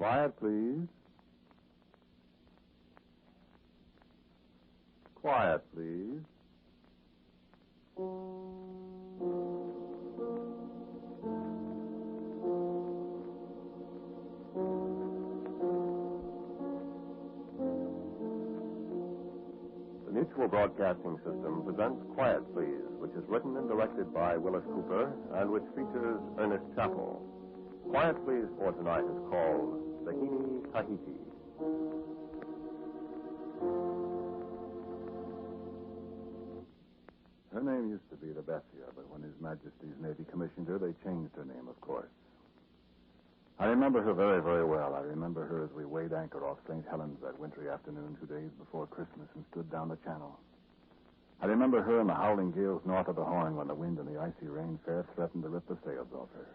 Quiet, please. Quiet, please. The Mutual Broadcasting System presents Quiet, Please, which is written and directed by Wyllis Cooper and which features Ernest Chappell. Quiet, Please for tonight is called Wahini, Tahiti. Her name used to be the Bethia, but when His Majesty's Navy commissioned her, they changed her name, of course. I remember her very, very well. I remember her as we weighed anchor off St. Helens that wintry afternoon 2 days before Christmas and stood down the channel. I remember her in the howling gales north of the Horn when the wind and the icy rain fair threatened to rip the sails off her.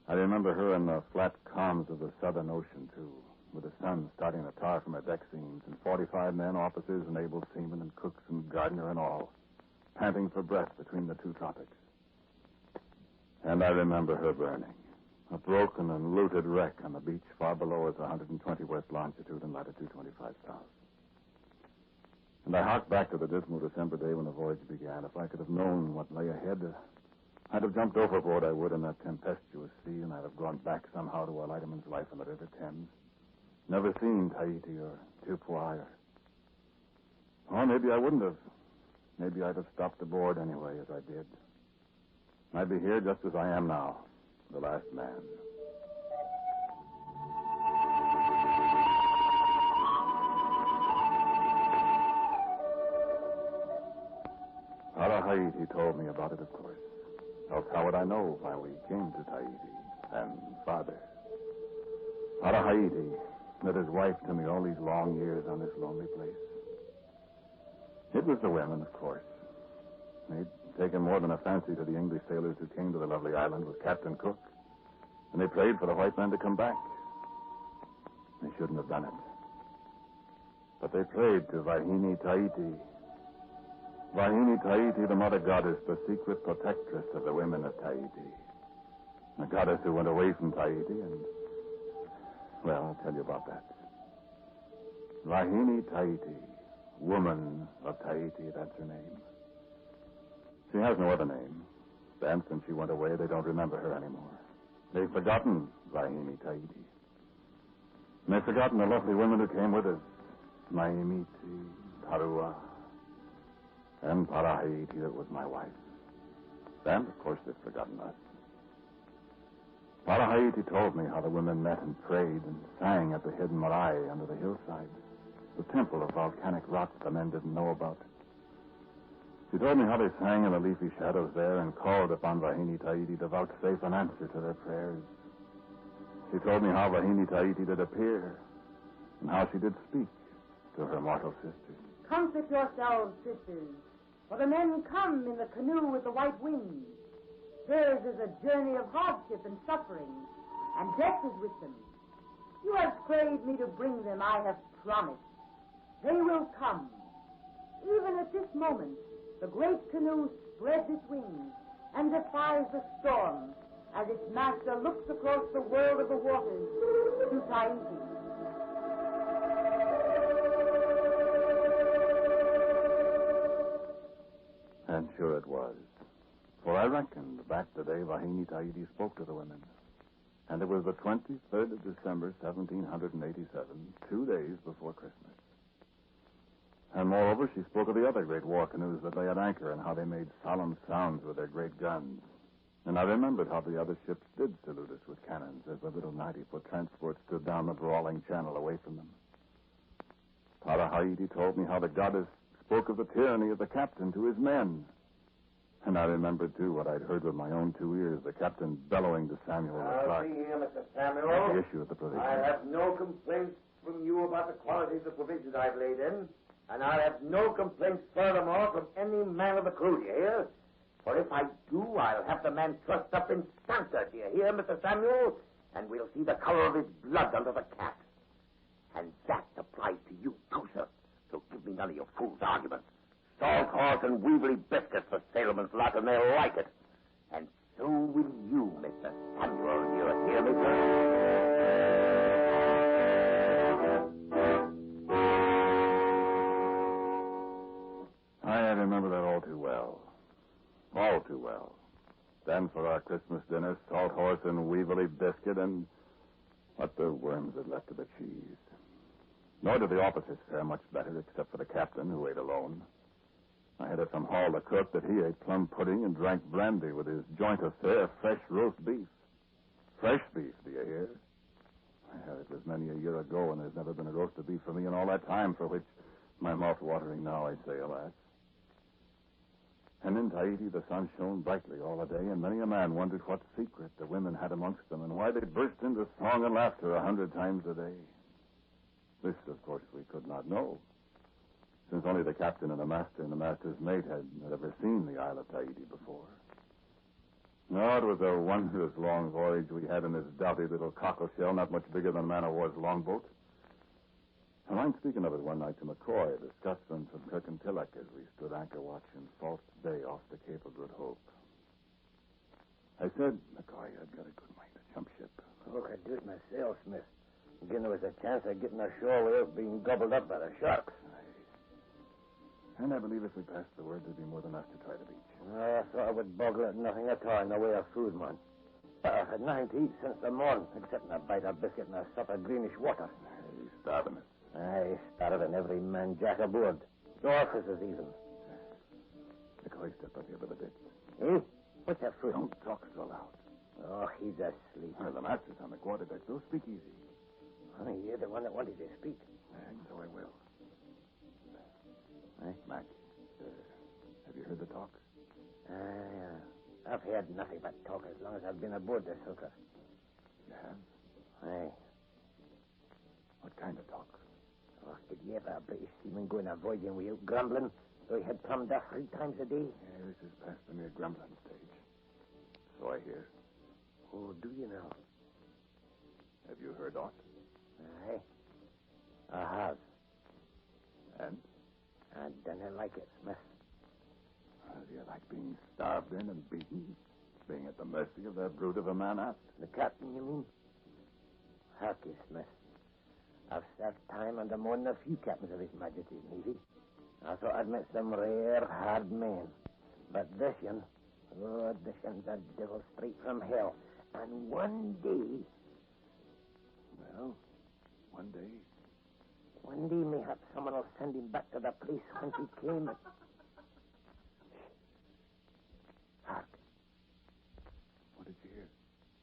I remember her in the flat calms of the Southern Ocean, too, with the sun starting to tar from her deck seams and 45 men, officers, and able seamen and cooks and gardener and all, panting for breath between the two tropics. And I remember her burning, a broken and looted wreck on the beach far below us, 120 west longitude and latitude 25 south. And I hark back to the dismal December day when the voyage began. If I could have known what lay ahead, I'd have jumped overboard, I would, in that tempestuous sea, and I'd have gone back somehow to a lighterman's life in the River Thames. Never seen Tahiti or Tupua. Or maybe I wouldn't have. Maybe I'd have stopped aboard anyway, as I did. I'd be here just as I am now, the last man. Tahiti told me about it, of course. Else how would I know why we came to Tahiti? And Father. Tahiti, that his wife to me all these long years on this lonely place. It was the women, of course. They'd taken more than a fancy to the English sailors who came to the lovely island with Captain Cook. And they prayed for the white man to come back. They shouldn't have done it. But they prayed to Wahini, Tahiti. Wahini, Tahiti, the mother goddess, the secret protectress of the women of Tahiti. The goddess who went away from Tahiti and... Well, I'll tell you about that. Wahini, Tahiti. Woman of Tahiti, that's her name. She has no other name. And since she went away, they don't remember her anymore. They've forgotten Wahini, Tahiti. And they've forgotten the lovely women who came with us. Maimiti, Tarua, and Parahiti, that was my wife. And, of course, they've forgotten us. Parahiti told me how the women met and prayed and sang at the hidden marae under the hillside, the temple of volcanic rocks the men didn't know about. She told me how they sang in the leafy shadows there and called upon Wahini, Tahiti to vouchsafe an answer to their prayers. She told me how Wahini, Tahiti did appear and how she did speak to her mortal sisters. Comfort yourselves, sisters, for the men come in the canoe with the white wings. Theirs is a journey of hardship and suffering, and death is with them. You have prayed me to bring them, I have promised. They will come. Even at this moment, the great canoe spreads its wings and defies the storm as its master looks across the world of the waters to Tahiti. And sure it was. For I reckoned back the day Wahini, Tahiti spoke to the women. And it was the 23rd of December, 1787, 2 days before Christmas. And moreover, she spoke of the other great war canoes that lay at anchor and how they made solemn sounds with their great guns. And I remembered how the other ships did salute us with cannons as the little 90-foot transport stood down the brawling channel away from them. Parahiti told me how the goddess spoke of the tyranny of the captain to his men. And I remembered, too, what I'd heard with my own 2 ears, the captain bellowing to Samuel the clerk. See here, Mr. Samuel. At the issue of the provisions. I have no complaints from you about the quality of the provisions I've laid in, and I have no complaints furthermore from any man of the crew, do you hear? For if I do, I'll have the man trussed up in stanza, do you hear, Mr. Samuel? And we'll see the color of his blood under the cap. And that applies to you, too, sir. So give me none of your fool's arguments. Salt horse and Weevily biscuits for sailorman's lot, and they'll like it. And so will you, Mr. Samuel. You hear me, sir? all too well. Then for our Christmas dinner, salt horse and weevily biscuit and what the worms had left of the cheese. Nor did the officers fare much better, except for the captain, who ate alone. I had it from Hall, the cook, that he ate plum pudding and drank brandy with his joint affair of fresh roast beef. Fresh beef, do you hear? Well, it was many a year ago, and there's never been a roast of beef for me in all that time, for which my mouth watering now, I say, alas. And in Tahiti, the sun shone brightly all the day, and many a man wondered what secret the women had amongst them, and why they burst into song and laughter 100 times a day. This, of course, we could not know, since only the captain and the master and the master's mate had ever seen the Isle of Tahiti before. No, it was a wondrous long voyage we had in this doughty little cockleshell, not much bigger than a man-of-war's longboat. And I'm speaking of it one night to McCoy, the Scotsman from Kirkintilloch, as we stood anchor watch in False Bay off the Cape of Good Hope. I said, McCoy, I'd got a good mind to jump ship. Oh, I could do it myself, Smith. Again, there was a chance of getting ashore without being gobbled up by the sharks. And I believe if we passed the word, there'd be more than enough to try the beach. I thought I would boggle at nothing at all in the way of food, man. I've had nothing to eat since the morning, except a bite of biscuit and a sup of greenish water. He's starving us. Aye, starving every man jack aboard. The officers even. McCoy, step up here by the ditch. Eh? What's that for? Don't talk so loud. Oh, he's asleep. Well, the master's on the quarterdeck, so speak easy. Oh, you're the one that wanted to speak. And so I will. Eh? Mac, have you heard the talk? I've heard nothing but talk as long as I've been aboard this hooker. You have? Aye. What kind of talk? Oh, did you ever a British seaman going a voyaging without grumbling, though he had come there 3 times a day? Yeah, this is past the mere grumbling stage. So I hear. Oh, do you know? Have you heard aught? Aye. I have. And? I don't like it, Smith. Do you like being starved in and beaten? Being at the mercy of that brute of a man aft? The captain, you mean? Harky, Smith. I've served time under more than a few captains of His Majesty's Navy. I thought I'd met some rare, hard men. But this one's a devil straight from hell. And one day... Well, one day... One day, mayhap someone will send him back to the place whence he came. Hark. What did you hear?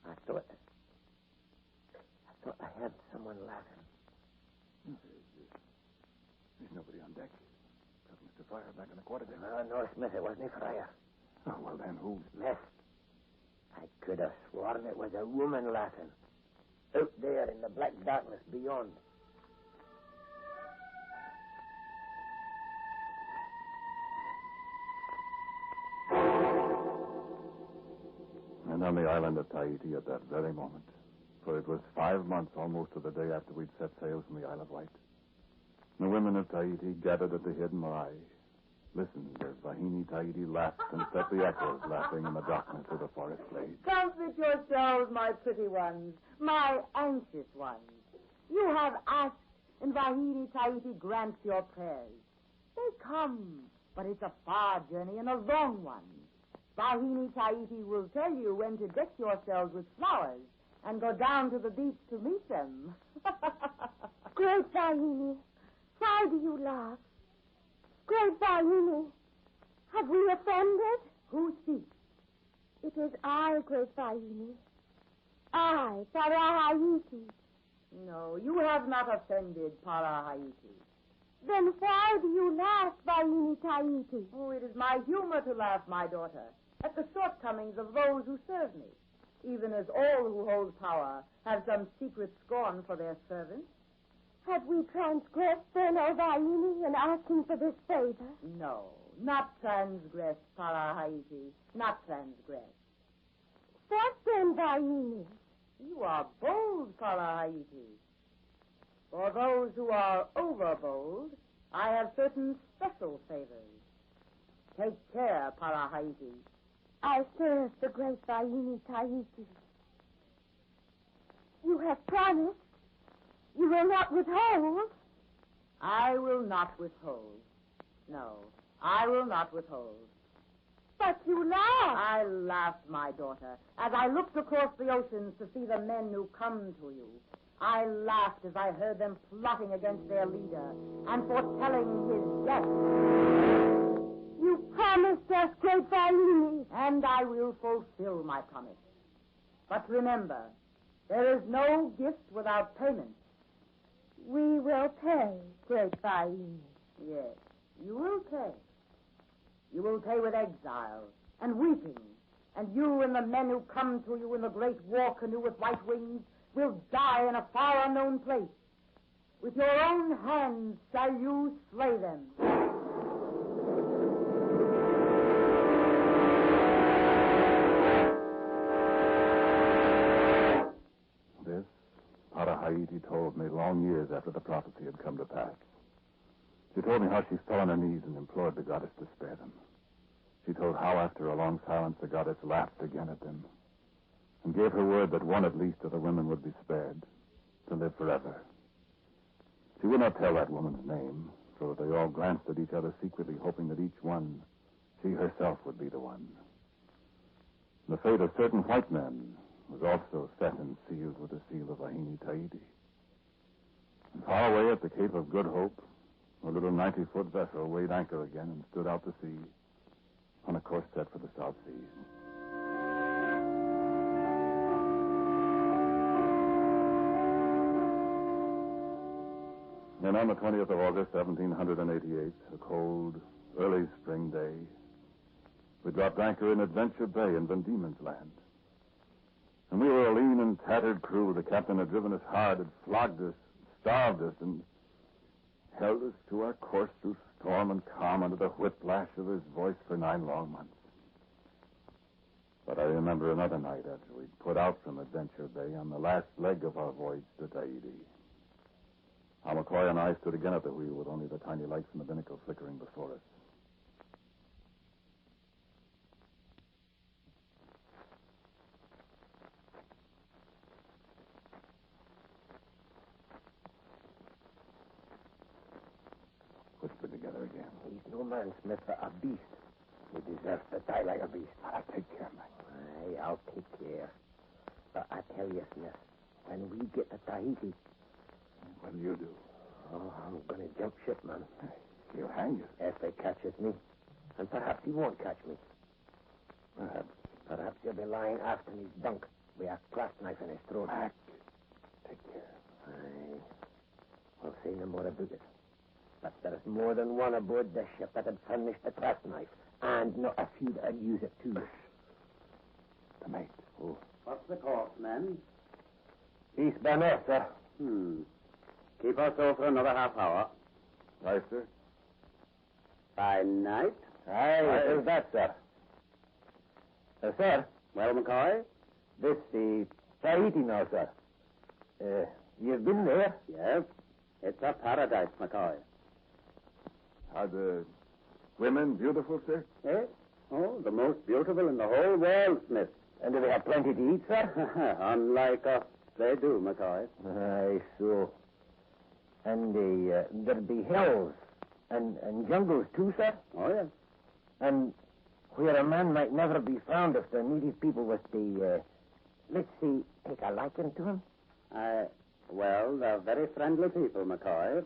I thought I heard someone laughing. There's nobody on deck. Got Mr. Fryer back on the quarterdeck. No, Smith, it wasn't Fryer. Oh, well, then who? Smith. I could have sworn it was a woman laughing. Out there in the black darkness beyond. And on the island of Tahiti at that very moment, for it was 5 months almost to the day after we'd set sail from the Isle of Wight, the women of Tahiti gathered at the hidden marae, listened as Wahini Tahiti laughed and set the echoes laughing in the darkness of the forest glade. Comfort yourselves, my pretty ones, my anxious ones. You have asked, and Wahini Tahiti grants your prayers. They come, but it's a far journey and a long one. Wahini Tahiti will tell you when to deck yourselves with flowers and go down to the beach to meet them. Great Wahini, why do you laugh? Great Wahini, have we offended? Who speaks? It is I, Great Wahini. I, Parahahiti. No, you have not offended Parahahiti. Then why do you laugh, Wahini Tahiti? Oh, it is my humor to laugh, my daughter, at the shortcomings of those who serve me, even as all who hold power have some secret scorn for their servants. Have we transgressed, then, O Wahini, in asking for this favor? No, not transgressed, Parahahiti, not transgressed. What then, Wahini? You are bold, Parahahiti. For those who are overbold, I have certain special favors. Take care, Parahahiti. I serve the great Wahini Tahiti. You have promised. You will not withhold. I will not withhold. No, I will not withhold. But you lie, I laughed, my daughter, as I looked across the oceans to see the men who come to you. I laughed as I heard them plotting against their leader and foretelling his death. You promised us, great Wahini. And I will fulfill my promise. But remember, there is no gift without payment. We will pay, great Wahini. Yes, you will pay. You will pay with exile and weeping. And you and the men who come to you in the great war canoe with white wings will die in a far unknown place. With your own hands shall you slay them. This, Tahiti told me long years after the prophecy had come to pass. She told me how she fell on her knees and implored the goddess to spare them. She told how, after a long silence, the goddess laughed again at them and gave her word that one at least of the women would be spared to live forever. She would not tell that woman's name, so they all glanced at each other secretly, hoping that each one, she herself, would be the one. The fate of certain white men was also set and sealed with the seal of Wahini Tahiti. And far away at the Cape of Good Hope, a little 90-foot vessel weighed anchor again and stood out to sea on a course set for the South Seas. And on the 20th of August, 1788, a cold, early spring day, we dropped anchor in Adventure Bay in Van Diemen's Land. And we were a lean and tattered crew. The captain had driven us hard, had flogged us, starved us, and held us to our course through storm and calm under the whiplash of his voice for 9 long months. But I remember another night after we'd put out from Adventure Bay on the last leg of our voyage to Tahiti. How McCoy and I stood again at the wheel with only the tiny lights from the binnacle flickering before us. Whispered together again. He's no man, Smith, but a beast. He deserves to die like a beast. I'll take care, man. Aye, I'll take care. But I tell you, Smith, when we get to Tahiti... What will you do? Oh, I'm going to jump ship, man. He'll hang you. If they catches me. And perhaps he won't catch me. Perhaps. Perhaps he'll be lying aft in his bunk with a clasp knife in his throat. Mac, take care. Aye. We'll say no more about it. But there's more than one aboard the ship that had furnished the clasp knife. And not a few that had used it, too. The mate. Oh. What's the course, men? East Banner, sir. Keep us so for another half hour. Aye, sir. By night? Aye, it is that, sir. Sir. Well, McCoy? This the Tahiti now, sir. You've been there? Yes. It's a paradise, McCoy. Are the women beautiful, sir? Eh? Oh, the most beautiful in the whole world, Smith. And do they have plenty to eat, sir? Unlike us, they do, McCoy. Aye, so. And there'll be hills and jungles, too, sir? Oh, yes. And where a man might never be found if the native people was to, let's see, take a liking to him? Well, they're very friendly people, McCoy.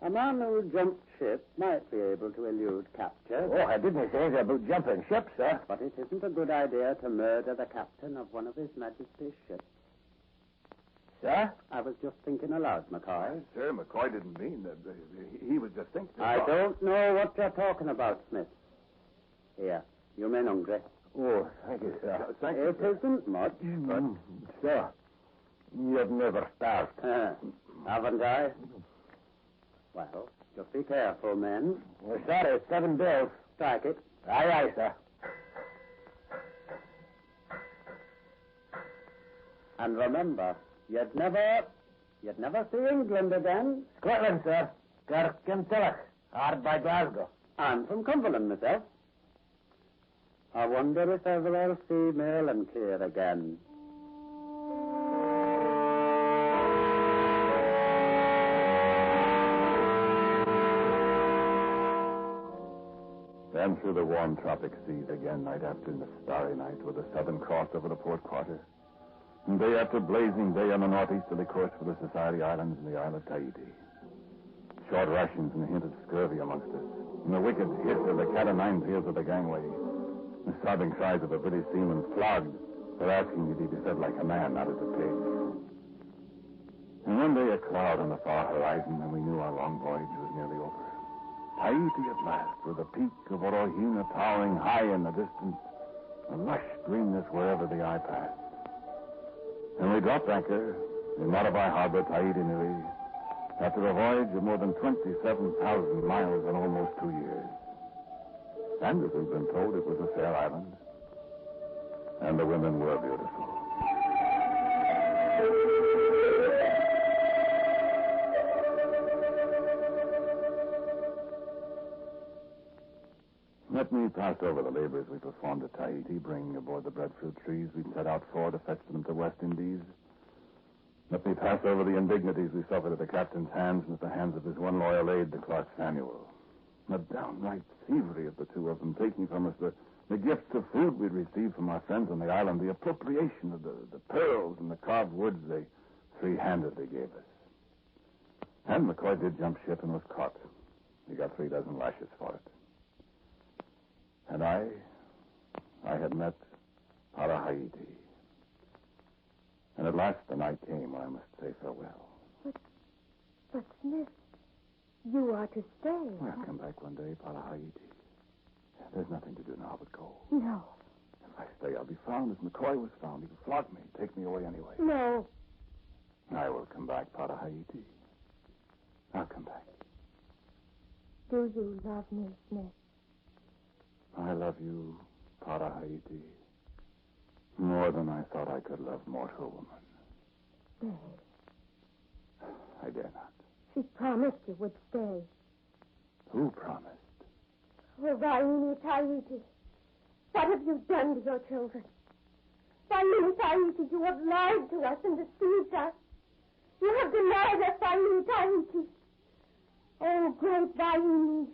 A man who jumped ship might be able to elude capture. Oh, I didn't say anything about jumping ship, sir. But it isn't a good idea to murder the captain of one of His Majesty's ships. Sir? I was just thinking aloud, McCoy. Sir, McCoy didn't mean that. He was just thinking. I don't know what you're talking about, Smith. Here, you men hungry. Oh, thank you, sir. Thank you, It sir. isn't much, but... Sir, you've never starved. Haven't I? Well, just be careful, men. Well, sir, it's 7 bills. Strike it. Aye, aye, sir. And remember, you'd never see England again. Scotland, sir. Kirkintilloch, hard by Glasgow. I'm from Cumberland myself. I wonder if ever I'll see Merlinkier again. Then through the warm tropic seas again, night after starry night, with the Southern Cross over the port quarter. And day after blazing day on the northeasterly course for the Society Islands and the Isle of Tahiti. Short rations and a hint of scurvy amongst us. And the wicked hiss of the cat o' nine tails of the gangway. The sobbing cries of a British seaman flogged for asking that he be fed like a man, not as a pig. And one day a cloud on the far horizon, and we knew our long voyage was nearly over. Tahiti at last, with the peak of Wahini towering high in the distance, a lush greenness wherever the eye passed. And we dropped anchor in Marabai Harbor, Tahiti, Nui, after a voyage of more than 27,000 miles in almost 2 years. And as we've been told, it was a fair island, and the women were beautiful. Let me pass over the labors we performed at Tahiti, bringing aboard the breadfruit trees we'd set out for to fetch them to West Indies. Let me pass over the indignities we suffered at the captain's hands and at the hands of his one loyal aide, the Clerk Samuel. The downright thievery of the two of them, taking from us the gifts of food we'd received from our friends on the island, the appropriation of the pearls and the carved woods they three-handedly gave us. And McCoy did jump ship and was caught. He got 3 dozen lashes for it. And I had met Parahiti. And at last the night came when I must say farewell. But Smith, you are to stay. I'll come back one day, Parahiti. There's nothing to do now but go. No. If I stay, I'll be found as McCoy was found. He'll flog me, take me away anyway. No. I will come back, Parahiti. I'll come back. Do you love me, Smith? I love you, Parahiti, more than I thought I could love mortal woman. Stay. I dare not. She promised you would stay. Who promised? Oh, Wahini Tahiti, what have you done to your children? Wahini Tahiti, you have lied to us and deceived us. You have denied us, Wahini Tahiti. Oh, great Wahini,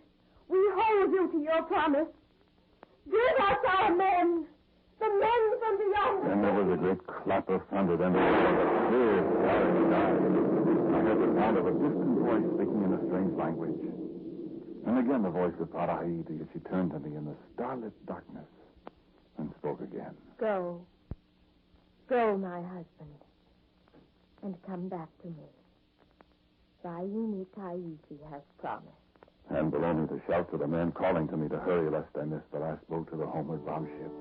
we hold you to your promise. Give us our men, the men from beyond. Then there was a great clap of thunder. Then there was a clear, starry sky. I heard the sound of a distant voice speaking in a strange language. And again the voice of Parahiti as she turned to me in the starlit darkness and spoke again. Go. Go, my husband, and come back to me. Wahini Tahiti has promised. And below me the shouts of the men calling to me to hurry lest I miss the last boat to the homeward bound ship.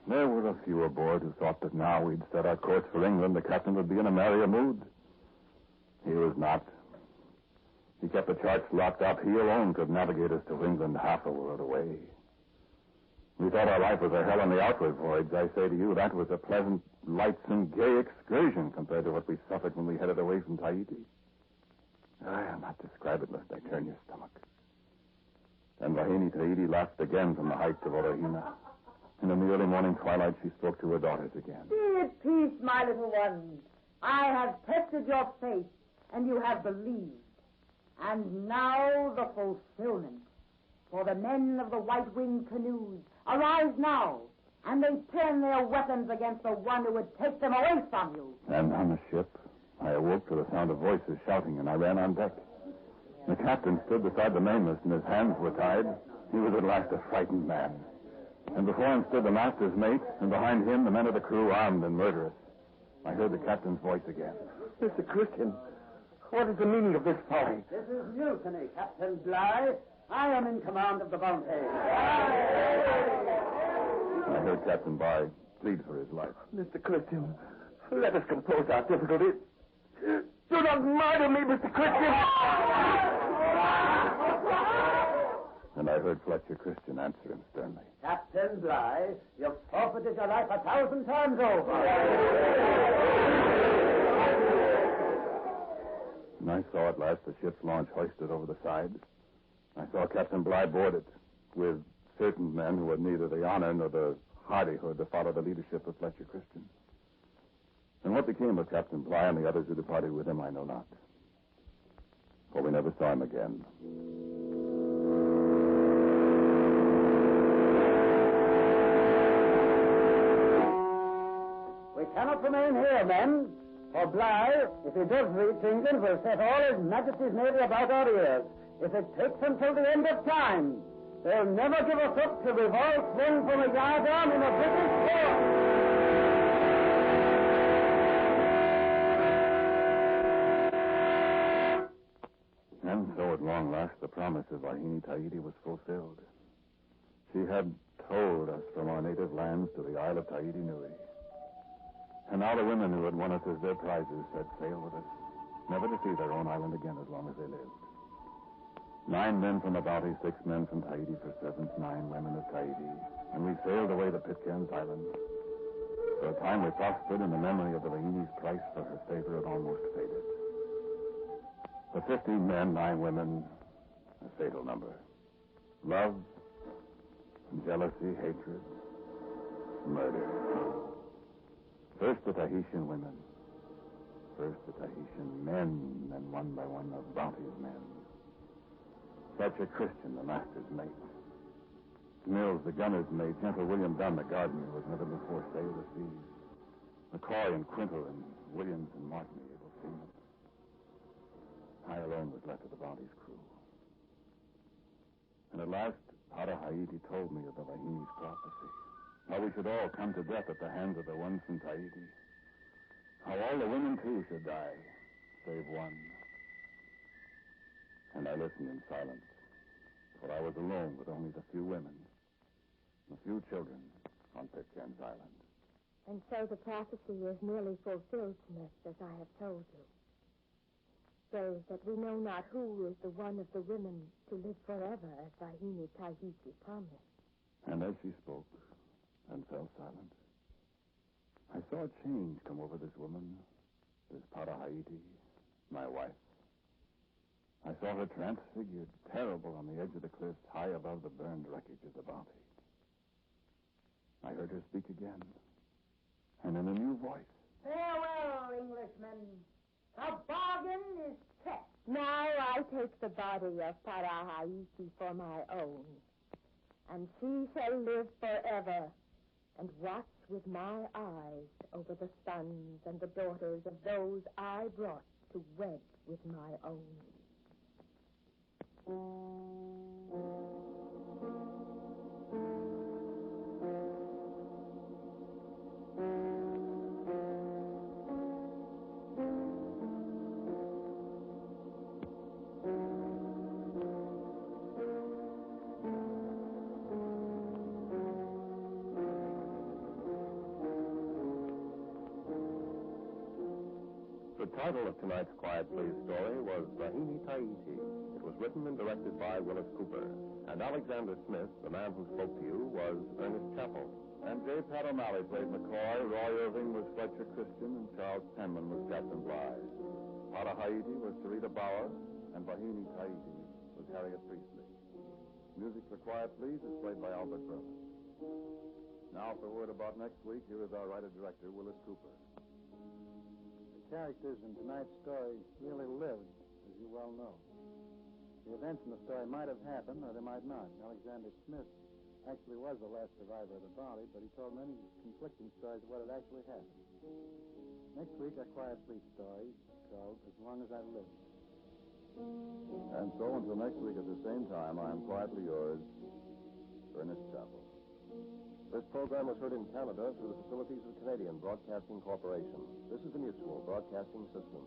There were a few aboard who thought that now we'd set our course for England, the captain would be in a merrier mood. He was not. He kept the charts locked up. He alone could navigate us to England half a world away. We thought our life was a hell on the outward voyage. I say to you, that was a pleasant, lightsome, gay excursion compared to what we suffered when we headed away from Tahiti. I'll not describe it lest I turn your stomach. Then Wahini Tahiti laughed again from the heights of Orahina. And in the early morning twilight, she spoke to her daughters again. Be at peace, my little ones. I have tested your faith, and you have believed. And now the fulfillment. For the men of the white-winged canoes arise now, and they turn their weapons against the one who would take them away from you. And on the ship, I awoke to the sound of voices shouting, and I ran on deck. The captain stood beside the mainmast, and his hands were tied. He was at last a frightened man. And before him stood the master's mate, and behind him the men of the crew, armed and murderous. I heard the captain's voice again. Mr. Christian, what is the meaning of this folly? This is mutiny, Captain Bligh. I am in command of the Bounty. I heard Captain Bligh plead for his life. Mr. Christian, let us compose our difficulty. Do not murder me, Mr. Christian! And I heard Fletcher Christian answer him sternly. Captain Bligh, you've forfeited your life 1,000 times over. And I saw at last the ship's launch hoisted over the side. I saw Captain Bligh board it with certain men who had neither the honor nor the hardihood to follow the leadership of Fletcher Christian. And what became of Captain Bligh and the others who departed with him, I know not. For we never saw him again. We cannot remain here, men. For Bligh, if he does reach England, will set all His Majesty's Navy about our ears. If it takes until the end of time, they'll never give us up till we've all swung from a yardarm in a British port. And so at long last the promise of Wahini, Tahiti was fulfilled. She had towed us from our native lands to the Isle of Tahiti Nui. And now the women who had won us as their prizes set sail with us, never to see their own island again as long as they lived. 9 men from the Bounty, 6 men from Tahiti for 7, 9 women of Tahiti. And we sailed away to Pitcairn's Island. For a time we prospered, and the memory of the Wahini's price for her favor had almost faded. For 15 men, 9 women, a fatal number. Love, jealousy, hatred, murder. First the Tahitian women. First the Tahitian men, then one by one the Bounty's men. Fletcher Christian, the master's mate. Mills, the gunner's mate. Gentle William Dunn, the gardener, who had never before sailed the seas. McCoy and Quintal and Williams and Martin, the able seamen. I alone was left of the Bounty's crew. And at last, Tahiti told me of the Wahini's prophecy. How we should all come to death at the hands of the ones from Tahiti. How all the women, too, should die, save one. And I listened in silence, for I was alone with only the few women, the few children on Pitcairn's Island. And so the prophecy is nearly fulfilled, Smith, as I have told you. So that we know not who is the one of the women to live forever, as Wahini Tahiti promised. And as she spoke and fell silent, I saw a change come over this woman, this Tahiti, my wife. I saw her transfigured, terrible on the edge of the cliffs, high above the burned wreckage of the Bounty. I heard her speak again, and in a new voice. Farewell, Englishmen. The bargain is kept. Now I take the body of Tahiti for my own, and she shall live forever, and watch with my eyes over the sons and the daughters of those I brought to wed with my own. The title of tonight's Quiet Please story was Wahini Tahiti. It was written and directed by Wyllis Cooper. And Alexander Smith, the man who spoke to you, was Ernest Chappell. And J. Pat O'Malley played McCoy, Roy Irving was Fletcher Christian, and Charles Penman was Captain Bligh. Tahiti was Sarita Bauer, and Wahini Tahiti was Harriet Priestley. Music for Quiet Please is played by Albert Brothers. Now for word about next week, here is our writer-director, Wyllis Cooper. The characters in tonight's story really lived, as you well know. The events in the story might have happened, or they might not. Alexander Smith actually was the last survivor of the Bounty, but he told many conflicting stories of what had actually happened. Next week, our Quiet Please story called As Long As I've Lived. And so until next week at the same time, I am quietly yours, Ernest Chappell. This program was heard in Canada through the facilities of Canadian Broadcasting Corporation. This is the Mutual Broadcasting System.